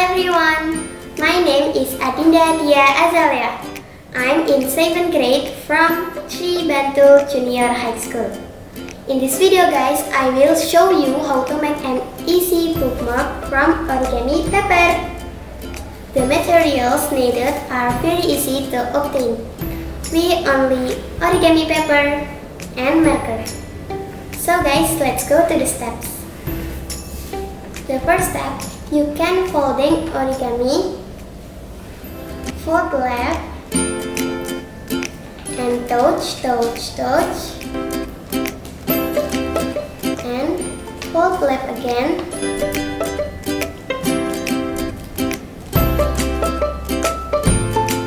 everyone, my name is Adindha Dhiyaa Azalea. I'm in 7th grade from Sri Bantul Junior High School. In this video guys, I will show you how to make an easy bookmark from origami paper. The materials needed are very easy to obtain. We only origami paper and marker. So guys, let's go to the steps. The first step, you can folding origami, fold left, and touch, and fold left again,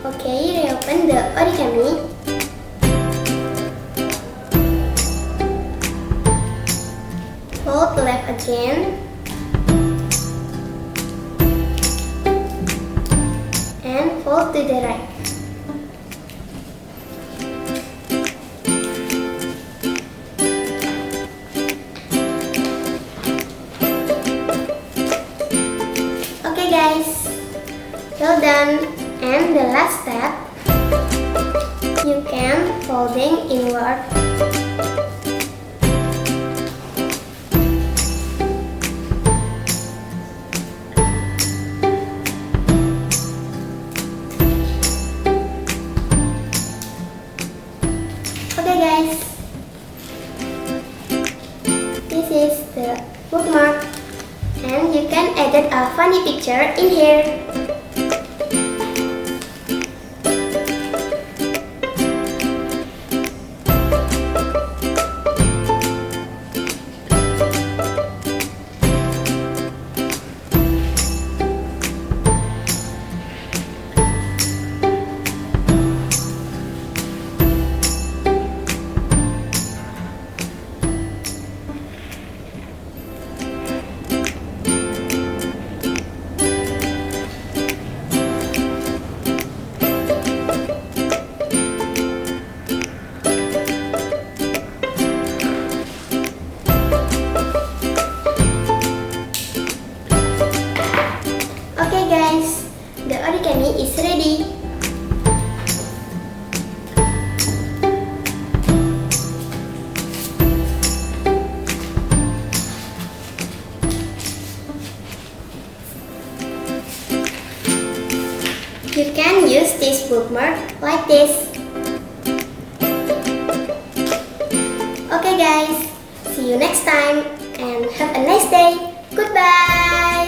okay, reopen the origami, fold left again, and fold to the right. Okay guys, well done. And the last step, you can folding inward. Okay guys, this is the bookmark, and you can edit a funny picture in here. Okay guys, the origami is ready. You can use this bookmark like this. Okay guys, see you next time and have a nice day. Goodbye!